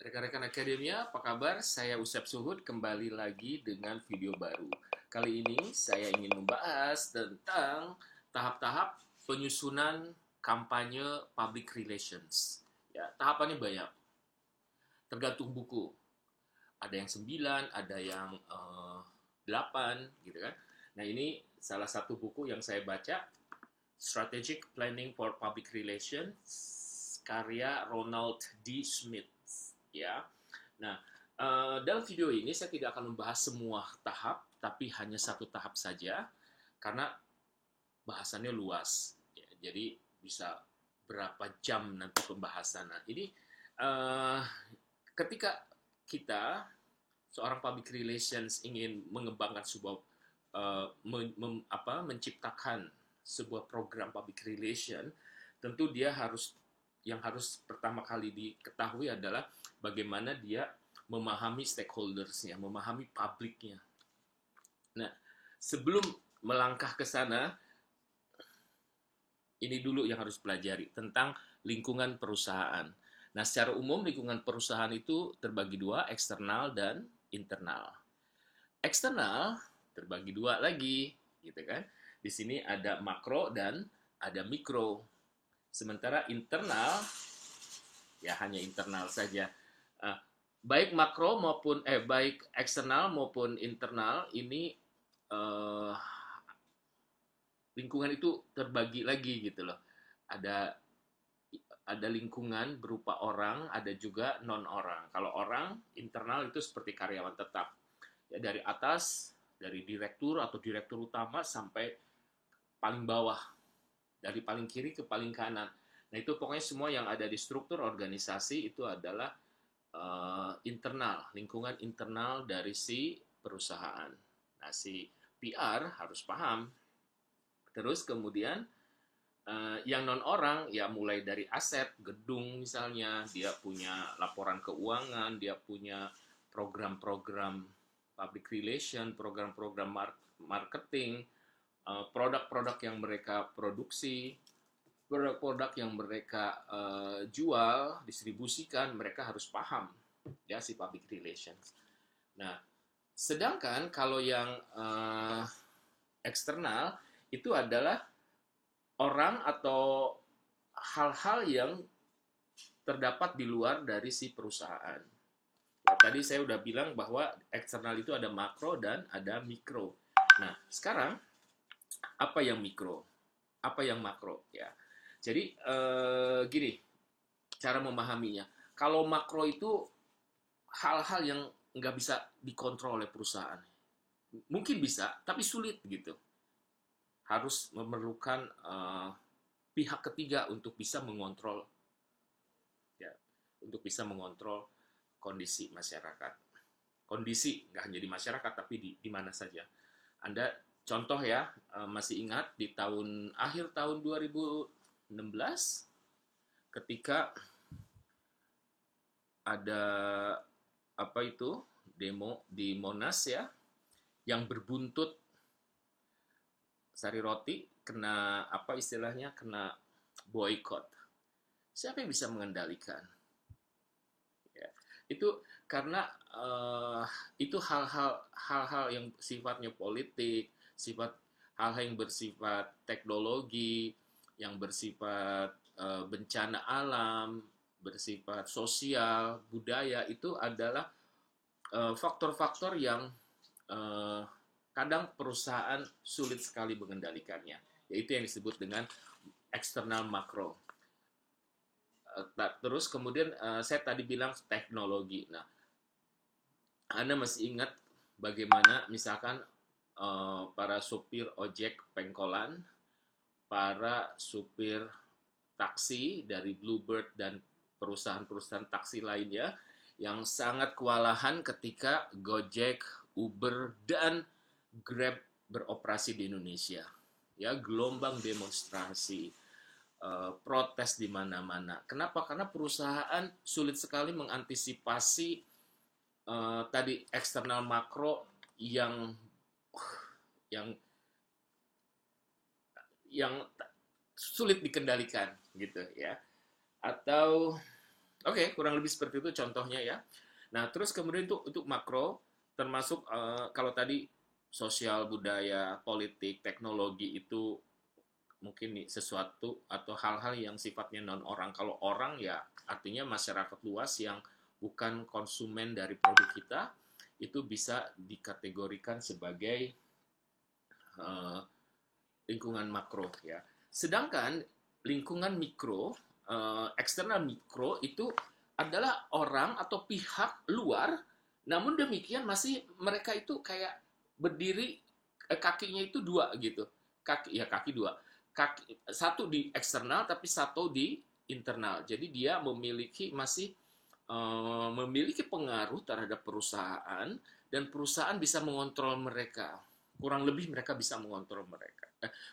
Rekan-rekan akademia, apa kabar? Saya Usep Suhud kembali lagi dengan video baru. Kali ini saya ingin membahas tentang tahap-tahap penyusunan kampanye public relations. Ya, tahapannya banyak, tergantung buku. Ada yang 9, ada yang 8, gitu kan. Nah, ini salah satu buku yang saya baca, Strategic Planning for Public Relations, karya Ronald D. Smith. Ya, nah, dalam video ini saya tidak akan membahas semua tahap, tapi hanya satu tahap saja, karena bahasannya luas. Ya, jadi bisa berapa jam nanti pembahasan. Nah, ini uh, ketika kita seorang public relations ingin mengembangkan sebuah menciptakan sebuah program public relation, tentu dia harus pertama kali diketahui adalah bagaimana dia memahami stakeholdersnya, memahami publiknya. Nah, sebelum melangkah ke sana, ini dulu yang harus pelajari tentang lingkungan perusahaan. Nah, secara umum lingkungan perusahaan itu terbagi dua, eksternal dan internal. Eksternal terbagi dua lagi, gitu kan? Di sini ada makro dan ada mikro. Sementara internal ya hanya internal saja. Uh, baik makro maupun baik eksternal maupun internal ini uh, lingkungan itu terbagi lagi gitu loh. Ada lingkungan berupa orang, ada juga non orang. Kalau orang internal itu seperti karyawan tetap, ya dari atas, dari direktur atau direktur utama sampai paling bawah, dari paling kiri ke paling kanan. Nah, itu pokoknya semua yang ada di struktur organisasi itu adalah internal, lingkungan internal dari si perusahaan. Nah, si PR harus paham. Terus kemudian yang non orang ya mulai dari aset, gedung misalnya, dia punya laporan keuangan, dia punya program-program public relation, program-program marketing, produk-produk yang mereka produksi, produk-produk yang mereka jual, distribusikan, mereka harus paham ya si public relations. Nah, sedangkan kalau yang eksternal itu adalah orang atau hal-hal yang terdapat di luar dari si perusahaan. Nah, tadi saya udah bilang bahwa eksternal itu ada makro dan ada mikro. Nah, sekarang apa yang mikro? Apa yang makro? Ya, jadi gini, cara memahaminya. Kalau makro itu hal-hal yang nggak bisa dikontrol oleh perusahaan. Mungkin bisa, tapi sulit gitu. Harus memerlukan pihak ketiga untuk bisa mengontrol, ya, untuk bisa mengontrol kondisi masyarakat. Kondisi nggak hanya di masyarakat, tapi di mana saja. Anda contoh ya, masih ingat di akhir tahun 2016 ketika ada apa itu demo di Monas ya, yang berbuntut Sari Roti kena apa istilahnya, kena boykot. Siapa yang bisa mengendalikan? Ya, itu karena itu hal-hal yang sifatnya politik, hal-hal yang bersifat teknologi, yang bersifat bencana alam, bersifat sosial, budaya, itu adalah faktor-faktor yang uh, kadang perusahaan sulit sekali mengendalikannya. Yaitu yang disebut dengan eksternal makro. Terus kemudian saya tadi bilang teknologi. Nah, Anda masih ingat bagaimana misalkan para supir ojek pengkolan, para supir taksi dari Bluebird dan perusahaan-perusahaan taksi lainnya yang sangat kewalahan ketika Gojek, Uber, dan Grab beroperasi di Indonesia. Ya, gelombang demonstrasi, protes di mana-mana. Kenapa? Karena perusahaan sulit sekali mengantisipasi tadi eksternal makro yang yang yang sulit dikendalikan gitu ya. Atau Oke, kurang lebih seperti itu contohnya ya. Nah, terus kemudian untuk makro, termasuk kalau tadi sosial, budaya, politik, teknologi itu mungkin sesuatu atau hal-hal yang sifatnya non orang. Kalau orang ya artinya masyarakat luas yang bukan konsumen dari produk kita, itu bisa dikategorikan sebagai uh, lingkungan makro ya. Sedangkan lingkungan mikro, eksternal mikro itu adalah orang atau pihak luar, namun demikian masih mereka itu kayak berdiri, kakinya itu dua gitu, kaki dua, kaki satu di eksternal tapi satu di internal. Jadi dia masih memiliki pengaruh terhadap perusahaan dan perusahaan bisa mengontrol mereka. Kurang lebih mereka bisa mengontrol mereka.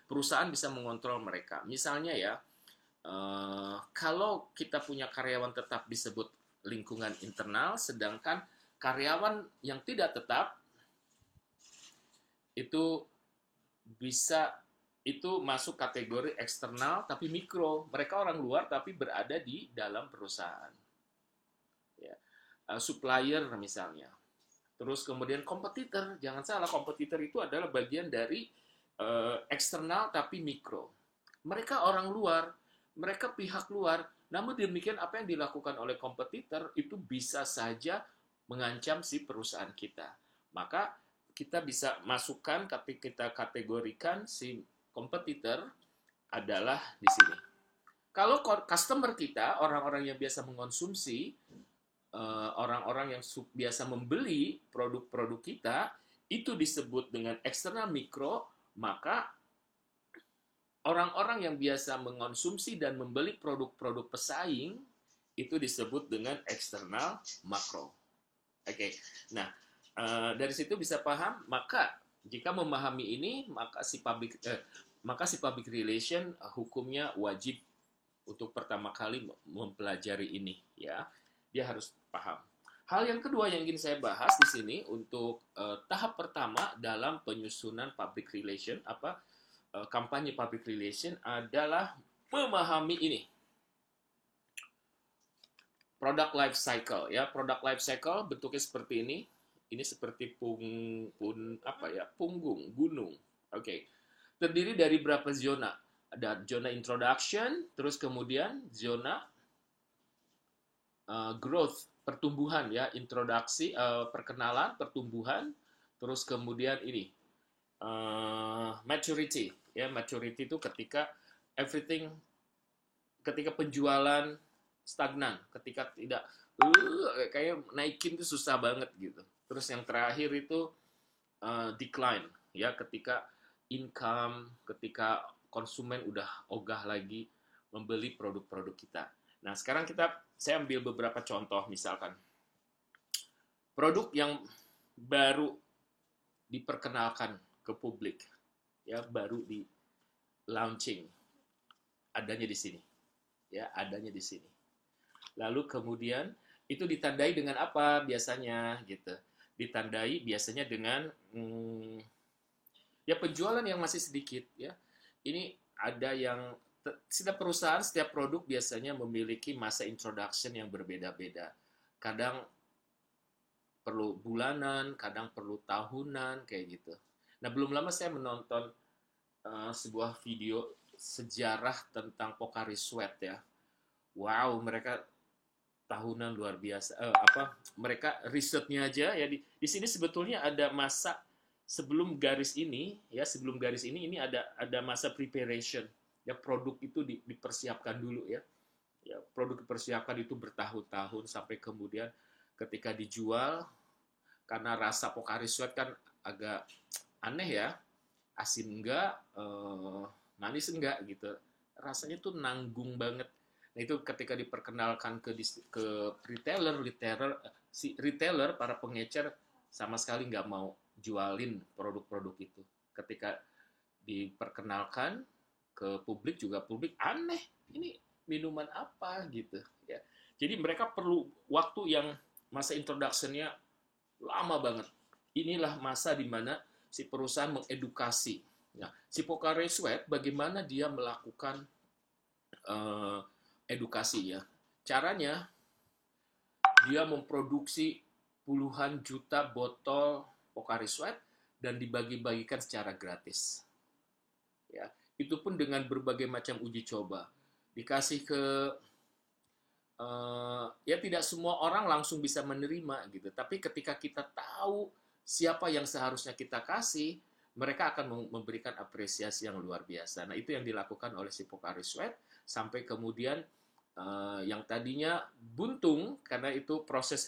Perusahaan bisa mengontrol mereka. Misalnya ya, kalau kita punya karyawan tetap disebut lingkungan internal, sedangkan karyawan yang tidak tetap itu bisa itu masuk kategori eksternal tapi mikro. Mereka orang luar tapi berada di dalam perusahaan. Ya. Supplier misalnya. Terus kemudian kompetitor, jangan salah, kompetitor itu adalah bagian dari eksternal tapi mikro. Mereka orang luar, mereka pihak luar, namun demikian apa yang dilakukan oleh kompetitor itu bisa saja mengancam si perusahaan kita. Maka kita bisa masukkan, tapi kita kategorikan si kompetitor adalah di sini. Kalau customer kita, orang-orang yang biasa mengonsumsi, orang-orang yang biasa membeli produk-produk kita, itu disebut dengan eksternal mikro, maka orang-orang yang biasa mengonsumsi dan membeli produk-produk pesaing, itu disebut dengan eksternal makro. Oke, nah dari situ bisa paham, maka jika memahami ini, maka si public relation hukumnya wajib untuk pertama kali mempelajari ini, ya. Dia harus paham. Hal yang kedua yang ingin saya bahas di sini untuk tahap pertama dalam penyusunan public relation, kampanye public relation adalah memahami ini. Product life cycle ya, product life cycle bentuknya seperti ini. Ini seperti punggung gunung. Oke. Terdiri dari berapa zona? Ada zona introduction, terus kemudian zona growth, pertumbuhan ya, introduksi, perkenalan, pertumbuhan, terus kemudian ini maturity ya, maturity itu ketika ketika penjualan stagnan, ketika tidak kayak naikin itu susah banget gitu. Terus yang terakhir itu decline ya, ketika income, ketika konsumen udah ogah lagi membeli produk-produk kita. Nah, sekarang saya ambil beberapa contoh, misalkan produk yang baru diperkenalkan ke publik, ya, baru di launching, adanya di sini, ya, adanya di sini. Lalu kemudian itu ditandai dengan apa biasanya, gitu? Ditandai biasanya dengan ya penjualan yang masih sedikit, ya. Ini ada yang setiap perusahaan, setiap produk biasanya memiliki masa introduction yang berbeda-beda. Kadang perlu bulanan, kadang perlu tahunan, kayak gitu. Nah, belum lama saya menonton sebuah video sejarah tentang Pocari Sweat ya. Wow, mereka tahunan luar biasa. Mereka risetnya aja ya, di sini sebetulnya ada masa sebelum garis ini ya, sebelum garis ini ada masa preparation. Ya, produk itu dipersiapkan dulu ya. Ya, produk dipersiapkan itu bertahun-tahun sampai kemudian ketika dijual, karena rasa Pocari Sweat kan agak aneh ya, asin enggak, manis enggak gitu. Rasanya tuh nanggung banget. Nah, itu ketika diperkenalkan ke retailer, para pengecer sama sekali nggak mau jualin produk-produk itu. Ketika diperkenalkan ke publik juga, publik aneh, ini minuman apa gitu ya. Jadi mereka perlu waktu yang masa introduction-nya lama banget. Inilah masa di mana si perusahaan mengedukasi. Nah, si Pocari Sweat bagaimana dia melakukan edukasi ya. Caranya dia memproduksi puluhan juta botol Pocari Sweat dan dibagi-bagikan secara gratis. Ya, itu pun dengan berbagai macam uji coba. Dikasih ke ya tidak semua orang langsung bisa menerima gitu. Tapi ketika kita tahu siapa yang seharusnya kita kasih, mereka akan memberikan apresiasi yang luar biasa. Nah, itu yang dilakukan oleh si Pocari Sweat sampai kemudian yang tadinya buntung karena itu proses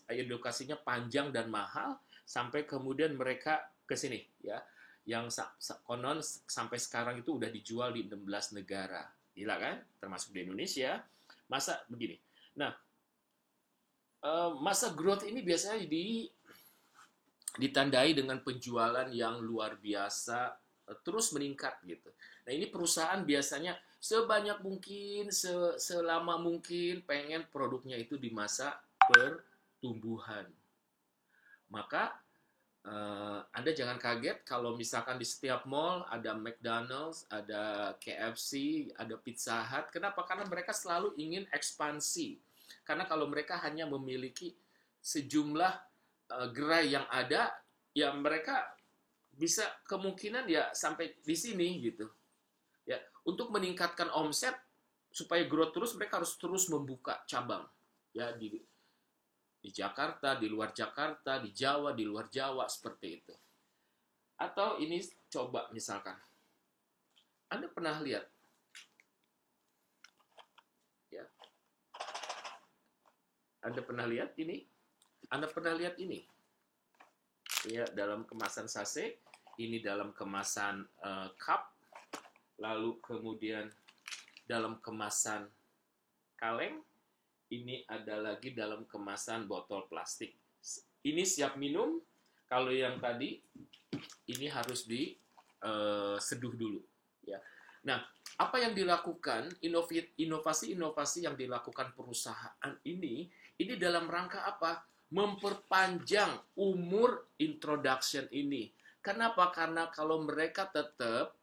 edukasinya panjang dan mahal sampai kemudian mereka ke sini ya. Yang konon sampai sekarang itu udah dijual di 16 negara. Gila kan? Termasuk di Indonesia. Masa begini. Nah, masa growth ini biasanya ditandai dengan penjualan yang luar biasa, terus meningkat gitu. Nah, ini perusahaan biasanya sebanyak mungkin, selama mungkin pengen produknya itu di masa pertumbuhan. Maka Anda jangan kaget kalau misalkan di setiap mall ada McDonald's, ada KFC, ada Pizza Hut. Kenapa? Karena mereka selalu ingin ekspansi. Karena kalau mereka hanya memiliki sejumlah gerai yang ada, ya mereka bisa kemungkinan ya sampai di sini gitu. Ya, untuk meningkatkan omset supaya growth terus, mereka harus terus membuka cabang. Ya, di Jakarta, di luar Jakarta, di Jawa, di luar Jawa, seperti itu. Atau ini coba misalkan, Anda pernah lihat, ya, Anda pernah lihat ini? Anda pernah lihat ini? Ya, dalam kemasan sachet, ini dalam kemasan cup, lalu kemudian dalam kemasan kaleng, ini ada lagi dalam kemasan botol plastik. Ini siap minum. Kalau yang tadi, ini harus diseduh dulu. Ya. Nah, apa yang dilakukan, inovasi-inovasi yang dilakukan perusahaan ini dalam rangka apa? Memperpanjang umur introduction ini. Kenapa? Karena kalau mereka tetap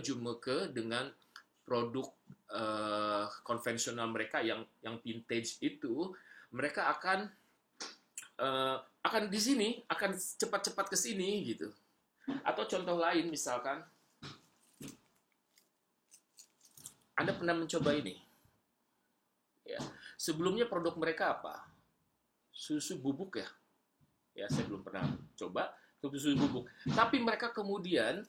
jumeke dengan produk konvensional mereka yang vintage itu, mereka akan di sini, akan cepat-cepat ke sini gitu. Atau contoh lain misalkan, Anda pernah mencoba ini? Ya. Sebelumnya produk mereka apa? Susu bubuk ya? Ya, saya belum pernah coba susu bubuk. Tapi mereka kemudian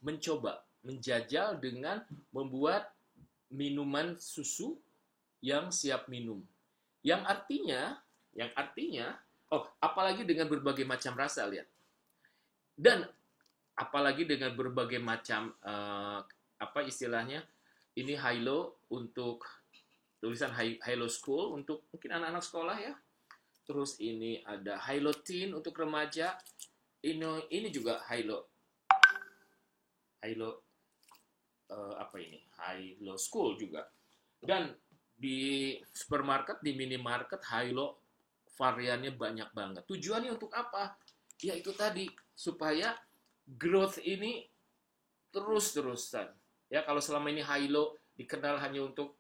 mencoba menjajal dengan membuat minuman susu yang siap minum. Yang artinya, apalagi dengan berbagai macam rasa, lihat. Dan apalagi dengan berbagai macam apa istilahnya? Ini Hilo untuk tulisan Hilo School untuk mungkin anak-anak sekolah ya. Terus ini ada Hilo Teen untuk remaja. Ini juga Hilo apa ini? Hilo School juga. Dan di supermarket, di minimarket, Hilo variannya banyak banget. Tujuannya untuk apa? Ya itu tadi, supaya growth ini terus-terusan. Ya, kalau selama ini Hilo dikenal hanya untuk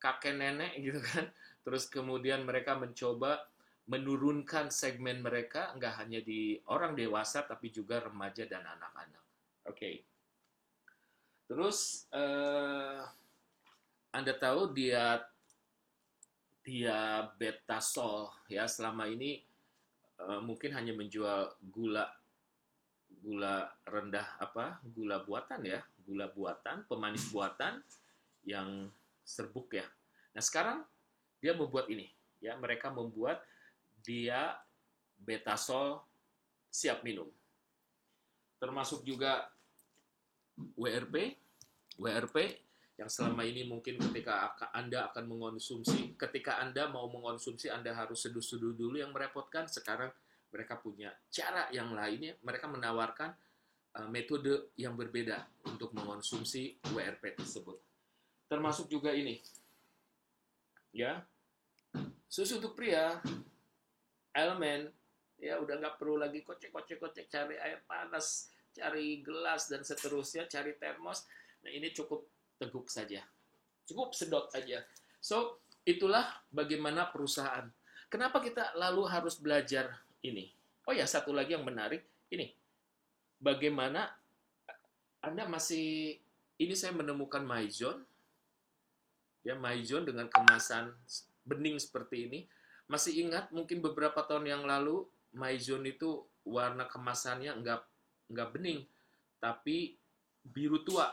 kakek nenek gitu kan. Terus kemudian mereka mencoba menurunkan segmen mereka, nggak hanya di orang dewasa, tapi juga remaja dan anak-anak. Oke. Terus Anda tahu diabetasol ya, selama ini mungkin hanya menjual gula rendah, gula buatan ya, gula buatan, pemanis buatan yang serbuk ya. Nah, sekarang dia membuat ini ya, mereka membuat diabetasol siap minum. Termasuk juga WRP yang selama ini mungkin ketika Anda akan mengonsumsi, ketika Anda mau mengonsumsi Anda harus seduh-seduh dulu yang merepotkan. Sekarang mereka punya cara yang lainnya, mereka menawarkan metode yang berbeda untuk mengonsumsi WRP tersebut. Termasuk juga ini ya, susu untuk pria, Elemen ya, udah nggak perlu lagi kocek cari air panas, cari gelas dan seterusnya, cari termos. Nah, ini cukup teguk saja, cukup sedot aja. So Itulah bagaimana perusahaan. Kenapa kita lalu harus belajar ini? Oh ya, satu lagi yang menarik, ini. Bagaimana Anda masih, ini saya menemukan Maison, ya Maison dengan kemasan bening seperti ini. Masih ingat mungkin beberapa tahun yang lalu Maison itu warna kemasannya enggak bening, tapi biru tua.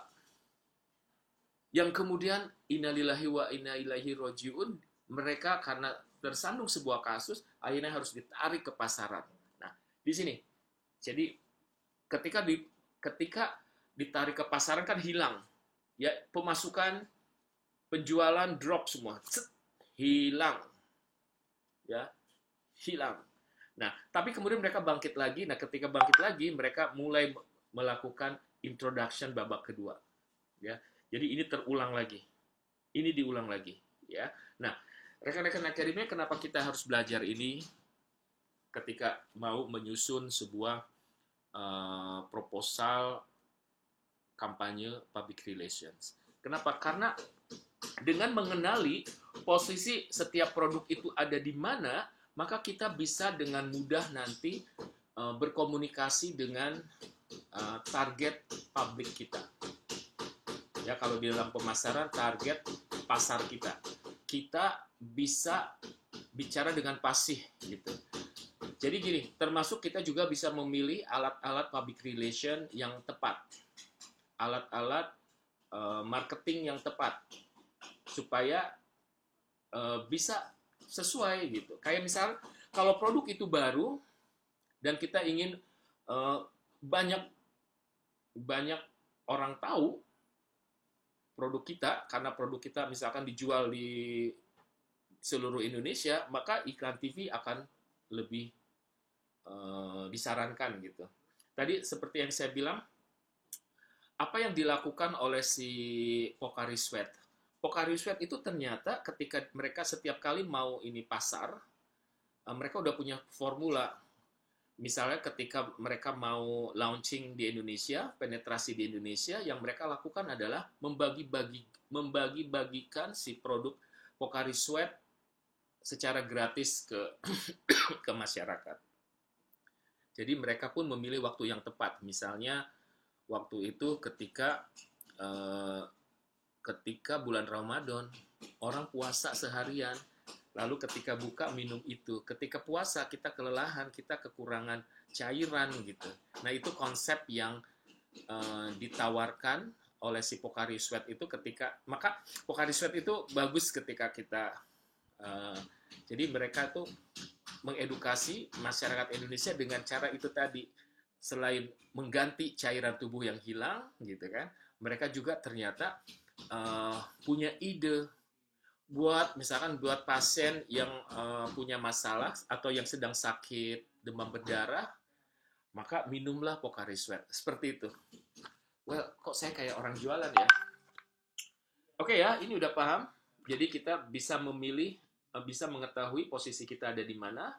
Yang kemudian innalillahi wa inna ilaihi rojiun, mereka karena tersandung sebuah kasus, akhirnya harus ditarik ke pasaran. Nah, di sini. Jadi ketika ditarik ke pasaran kan hilang. Ya, pemasukan, penjualan drop semua. Hilang. Ya, hilang. Nah, tapi kemudian mereka bangkit lagi. Nah, ketika bangkit lagi, mereka mulai melakukan introduction babak kedua. Ya, jadi ini terulang lagi. Ini diulang lagi, ya. Nah, rekan-rekan akademia, kenapa kita harus belajar ini ketika mau menyusun sebuah proposal kampanye public relations? Kenapa? Karena dengan mengenali posisi setiap produk itu ada di mana, maka kita bisa dengan mudah nanti berkomunikasi dengan target publik kita. Ya, kalau di dalam pemasaran, target pasar kita. Kita bisa bicara dengan fasih gitu. Jadi gini, termasuk kita juga bisa memilih alat-alat public relation yang tepat. Alat-alat marketing yang tepat. Supaya bisa sesuai gitu. Kayak misal, kalau produk itu baru dan kita ingin banyak orang tahu produk kita, karena produk kita misalkan dijual di seluruh Indonesia, maka iklan TV akan lebih disarankan gitu. Tadi seperti yang saya bilang, apa yang dilakukan oleh si Pocari Sweat? Pocari Sweat itu ternyata ketika mereka setiap kali mau ini pasar, mereka udah punya formula. Misalnya ketika mereka mau launching di Indonesia, penetrasi di Indonesia, yang mereka lakukan adalah membagi-bagikan si produk Pocari Sweat secara gratis ke masyarakat. Jadi mereka pun memilih waktu yang tepat. Misalnya waktu itu ketika bulan Ramadan, orang puasa seharian. Lalu ketika buka minum itu, ketika puasa kita kelelahan, kita kekurangan cairan gitu. Nah, itu konsep yang ditawarkan oleh si Pocari Sweat itu maka Pocari Sweat itu bagus ketika kita jadi mereka tuh mengedukasi masyarakat Indonesia dengan cara itu tadi. Selain mengganti cairan tubuh yang hilang gitu kan, mereka juga ternyata punya ide buat pasien yang punya masalah atau yang sedang sakit demam berdarah, maka minumlah Pocari Sweat. Seperti itu. Well, kok saya kayak orang jualan ya? Oke ya, ini udah paham. Jadi kita bisa memilih, bisa mengetahui posisi kita ada di mana,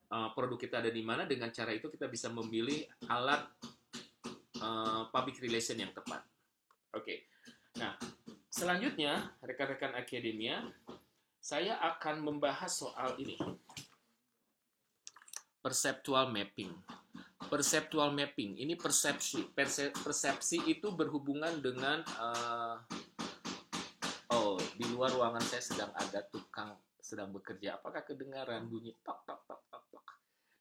produk kita ada di mana. Dengan cara itu kita bisa memilih alat public relation yang tepat. Oke. Nah, selanjutnya, rekan-rekan akademia, saya akan membahas soal ini. Perceptual mapping. Perceptual mapping, ini persepsi. Persepsi itu berhubungan dengan di luar ruangan saya sedang ada tukang sedang bekerja. Apakah kedengaran bunyi tok tok tok tok tok?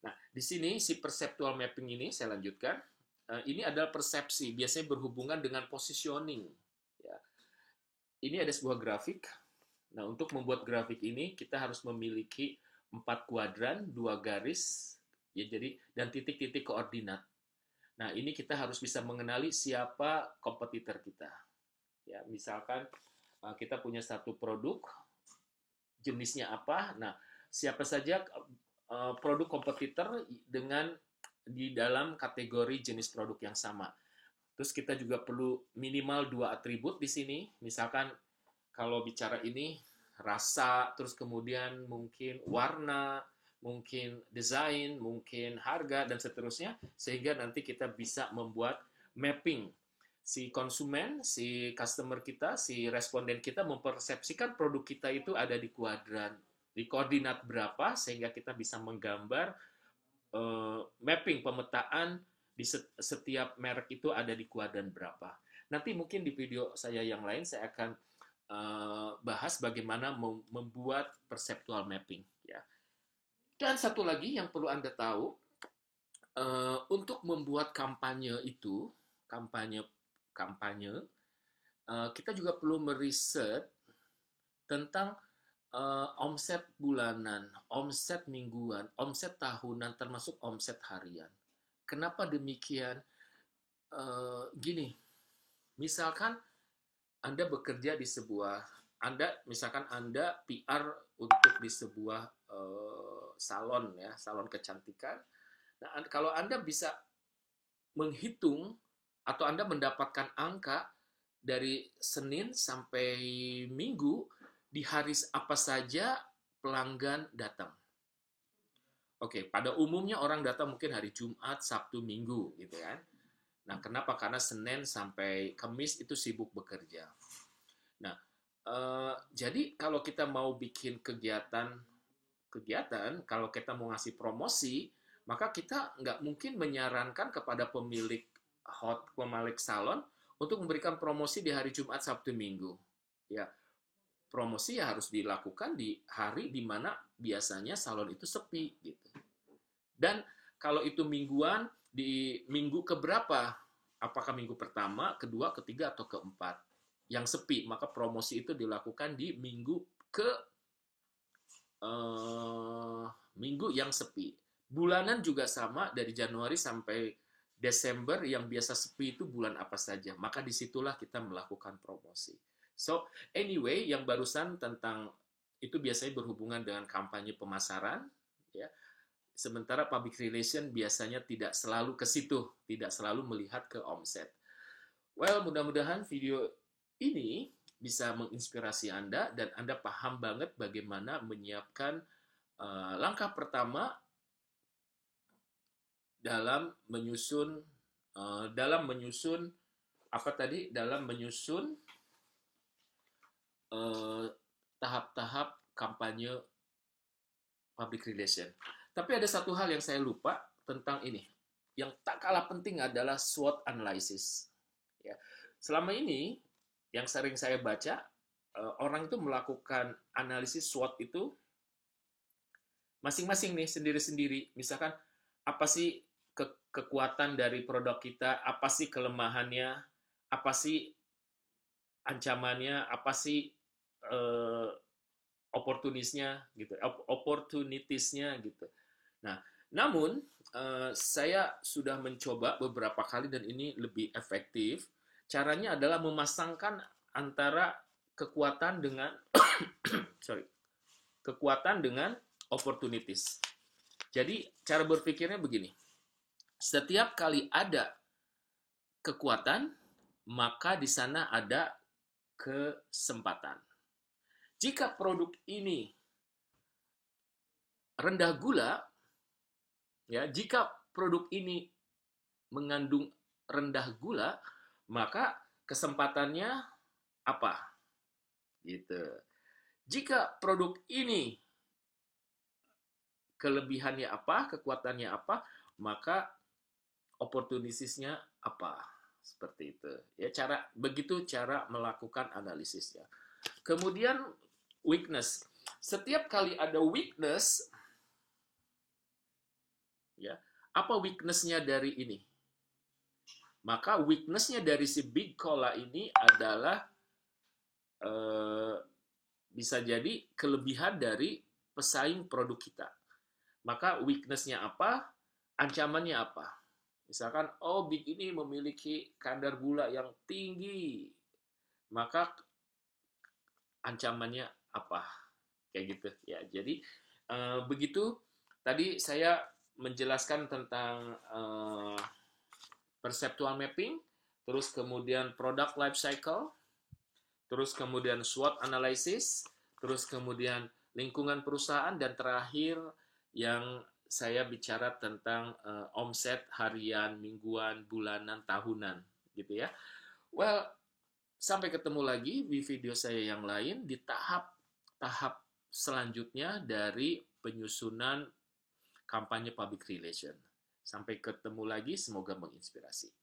Nah, di sini si perceptual mapping ini saya lanjutkan. Ini adalah persepsi, biasanya berhubungan dengan positioning. Ya. Ini ada sebuah grafik. Nah, untuk membuat grafik ini kita harus memiliki 4 kuadran, 2 garis, ya jadi dan titik-titik koordinat. Nah, ini kita harus bisa mengenali siapa kompetitor kita. Ya, misalkan kita punya satu produk, jenisnya apa? Nah, siapa saja produk kompetitor dengan di dalam kategori jenis produk yang sama. Terus kita juga perlu minimal 2 atribut di sini. Misalkan kalau bicara ini rasa, terus kemudian mungkin warna, mungkin desain, mungkin harga dan seterusnya, sehingga nanti kita bisa membuat mapping si konsumen, si customer kita, si responden kita mempersepsikan produk kita itu ada di kuadran, di koordinat berapa, sehingga kita bisa menggambar mapping, pemetaan di setiap merek itu ada di kuadran berapa. Nanti mungkin di video saya yang lain saya akan bahas bagaimana membuat perceptual mapping. Ya. Dan satu lagi yang perlu Anda tahu, untuk membuat kampanye itu, kampanye kita juga perlu meriset tentang omset bulanan, omset mingguan, omset tahunan, termasuk omset harian. Kenapa demikian? Gini, misalkan Anda bekerja di sebuah, misalkan Anda PR untuk di sebuah salon ya, salon kecantikan. Nah, kalau Anda bisa menghitung atau Anda mendapatkan angka dari Senin sampai Minggu, di hari apa saja pelanggan datang. Oke, pada umumnya orang datang mungkin hari Jumat, Sabtu, Minggu gitu kan. Nah, kenapa? Karena Senin sampai Kamis itu sibuk bekerja. Nah, jadi kalau kita mau bikin kegiatan, kalau kita mau ngasih promosi, maka kita nggak mungkin menyarankan kepada pemilik salon untuk memberikan promosi di hari Jumat, Sabtu, Minggu. Ya, promosi ya harus dilakukan di hari di mana biasanya salon itu sepi gitu. Dan kalau itu mingguan, di minggu keberapa? Apakah minggu pertama, kedua, ketiga, atau keempat yang sepi? Maka promosi itu dilakukan di minggu yang sepi. Bulanan juga sama, dari Januari sampai Desember yang biasa sepi itu bulan apa saja. Maka disitulah kita melakukan promosi. So, anyway, yang barusan tentang itu biasanya berhubungan dengan kampanye pemasaran, ya. Sementara public relation biasanya tidak selalu ke situ, tidak selalu melihat ke omset. Well, mudah-mudahan video ini bisa menginspirasi Anda dan Anda paham banget bagaimana menyiapkan langkah pertama dalam menyusun tahap-tahap kampanye public relation. Tapi ada satu hal yang saya lupa tentang ini. Yang tak kalah penting adalah SWOT analysis. Ya. Selama ini yang sering saya baca, orang itu melakukan analisis SWOT itu masing-masing nih, sendiri-sendiri. Misalkan apa sih kekuatan dari produk kita, apa sih kelemahannya, apa sih ancamannya, apa sih opportunitiesnya gitu. Nah, namun saya sudah mencoba beberapa kali dan ini lebih efektif. Caranya adalah memasangkan antara kekuatan dengan kekuatan dengan opportunities. Jadi cara berpikirnya begini. Setiap kali ada kekuatan, maka di sana ada kesempatan. Jika produk ini rendah gula, ya, jika produk ini mengandung rendah gula, maka kesempatannya apa? Gitu. Jika produk ini kelebihannya apa, kekuatannya apa, maka opportunitiesnya apa? Seperti itu. Ya, begitu cara melakukan analisisnya. Kemudian weakness. Setiap kali ada weakness, ya, apa weakness-nya dari ini? Maka weakness-nya dari si Big Cola ini adalah bisa jadi kelebihan dari pesaing produk kita. Maka weakness-nya apa? Ancamannya apa? Misalkan, oh Big ini memiliki kadar gula yang tinggi, maka ancamannya apa? Kayak gitu ya. Jadi begitu. Tadi saya menjelaskan tentang perceptual mapping, terus kemudian product life cycle, terus kemudian SWOT analysis, terus kemudian lingkungan perusahaan, dan terakhir yang saya bicara tentang omset harian, mingguan, bulanan, tahunan, gitu ya. Well, sampai ketemu lagi di video saya yang lain di tahap selanjutnya dari penyusunan kampanye public relation. Sampai ketemu lagi, semoga menginspirasi.